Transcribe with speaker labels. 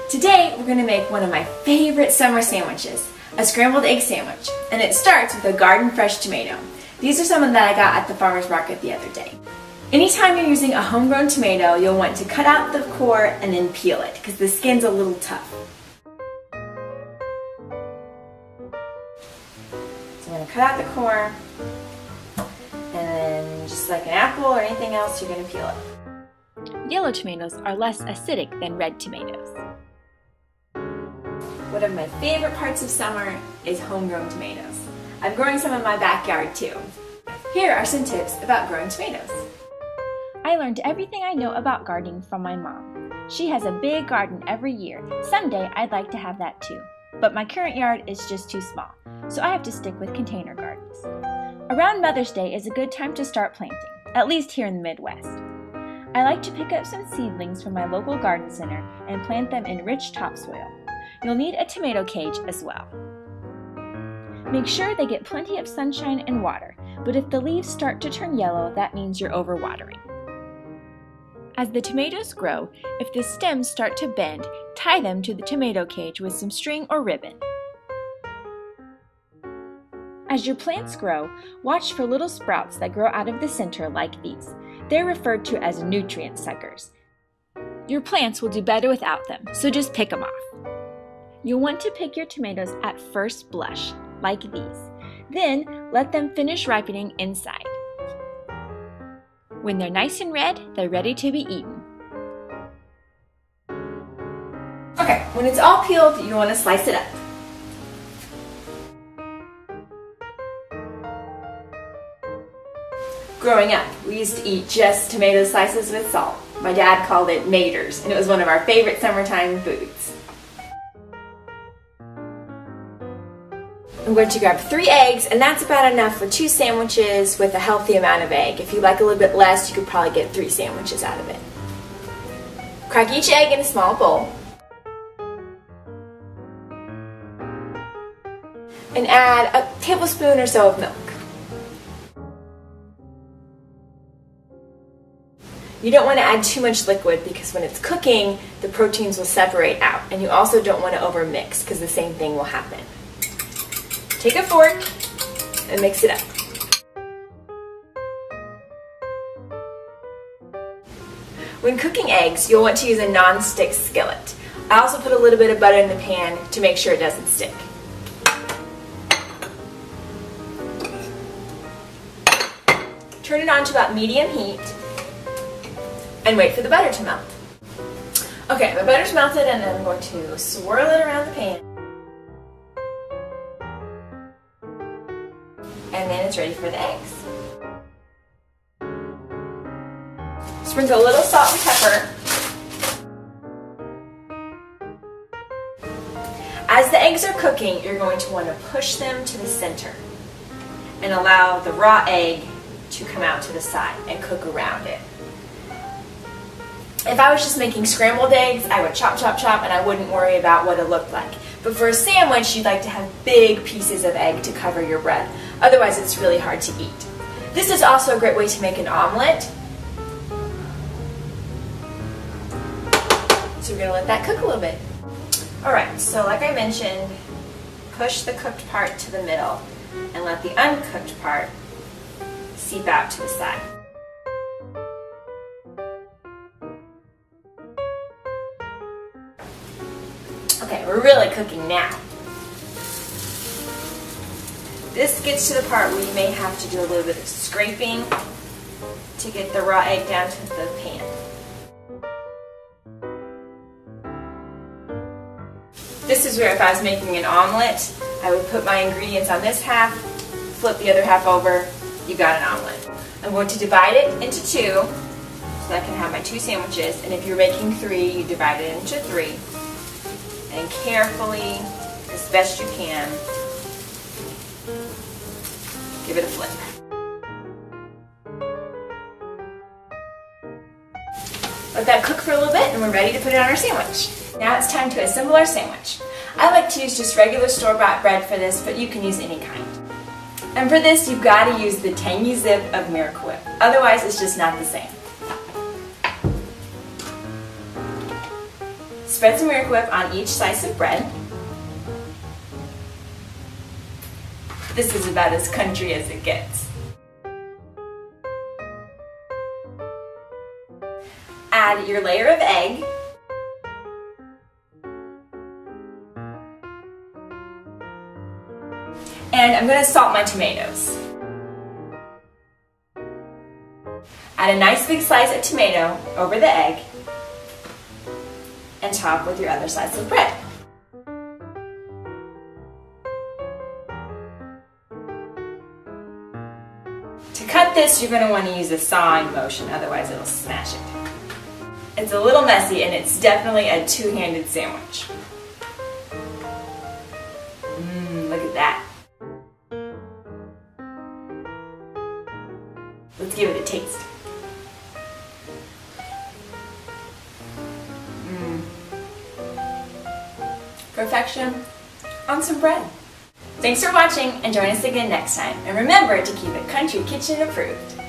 Speaker 1: Today we're going to make one of my favorite summer sandwiches, a scrambled egg sandwich, and it starts with a garden fresh tomato. These are some that I got at the farmer's market the other day. Anytime you're using a homegrown tomato, you'll want to cut out the core and then peel it because the skin's a little tough. So I'm going to cut out the core, and then just like an apple or anything else, you're going to peel it.
Speaker 2: Yellow tomatoes are less acidic than red tomatoes.
Speaker 1: One of my favorite parts of summer is homegrown tomatoes. I'm growing some in my backyard too. Here are some tips about growing tomatoes.
Speaker 2: I learned everything I know about gardening from my mom. She has a big garden every year. Someday I'd like to have that too. But my current yard is just too small, so I have to stick with container gardens. Around Mother's Day is a good time to start planting, at least here in the Midwest. I like to pick up some seedlings from my local garden center and plant them in rich topsoil. You'll need a tomato cage as well. Make sure they get plenty of sunshine and water, but if the leaves start to turn yellow, that means you're overwatering. As the tomatoes grow, if the stems start to bend, tie them to the tomato cage with some string or ribbon. As your plants grow, watch for little sprouts that grow out of the center like these. They're referred to as nutrient suckers. Your plants will do better without them, so just pick them off. You'll want to pick your tomatoes at first blush, like these. Then, let them finish ripening inside. When they're nice and red, they're ready to be eaten.
Speaker 1: Okay, when it's all peeled, you want to slice it up. Growing up, we used to eat just tomato slices with salt. My dad called it maters, and it was one of our favorite summertime foods. I'm going to grab 3 eggs, and that's about enough for 2 sandwiches with a healthy amount of egg. If you like a little bit less, you could probably get 3 sandwiches out of it. Crack each egg in a small bowl. And add a tablespoon or so of milk. You don't want to add too much liquid because when it's cooking, the proteins will separate out. And you also don't want to overmix because the same thing will happen. Take a fork and mix it up. When cooking eggs, you'll want to use a non-stick skillet. I also put a little bit of butter in the pan to make sure it doesn't stick. Turn it on to about medium heat and wait for the butter to melt. Okay, the butter's melted and then I'm going to swirl it around the pan. And then it's ready for the eggs. Sprinkle a little salt and pepper. As the eggs are cooking, you're going to want to push them to the center and allow the raw egg to come out to the side and cook around it. If I was just making scrambled eggs, I would chop, chop, chop, and I wouldn't worry about what it looked like. But for a sandwich, you'd like to have big pieces of egg to cover your bread. Otherwise, it's really hard to eat. This is also a great way to make an omelet. So we're going to let that cook a little bit. Alright, so like I mentioned, push the cooked part to the middle and let the uncooked part seep out to the side. Okay, we're really cooking now. This gets to the part where you may have to do a little bit of scraping to get the raw egg down to the pan. This is where if I was making an omelet, I would put my ingredients on this half, flip the other half over, you got an omelet. I'm going to divide it into 2 so that I can have my 2 sandwiches, and if you're making 3, you divide it into 3. And carefully, as best you can, give it a flip. Let that cook for a little bit and we're ready to put it on our sandwich. Now it's time to assemble our sandwich. I like to use just regular store-bought bread for this, but you can use any kind. And for this, you've got to use the tangy zip of Miracle Whip. Otherwise, it's just not the same. Spread some Miracle Whip on each slice of bread. This is about as country as it gets. Add your layer of egg. And I'm going to salt my tomatoes. Add a nice big slice of tomato over the egg and top with your other slice of bread. To cut this, you're going to want to use a sawing motion, otherwise it'll smash it. It's a little messy and it's definitely a two-handed sandwich. Look at that. Let's give it a taste. Perfection on some bread. Thanks for watching and join us again next time. And remember to keep it Country Kitchen approved.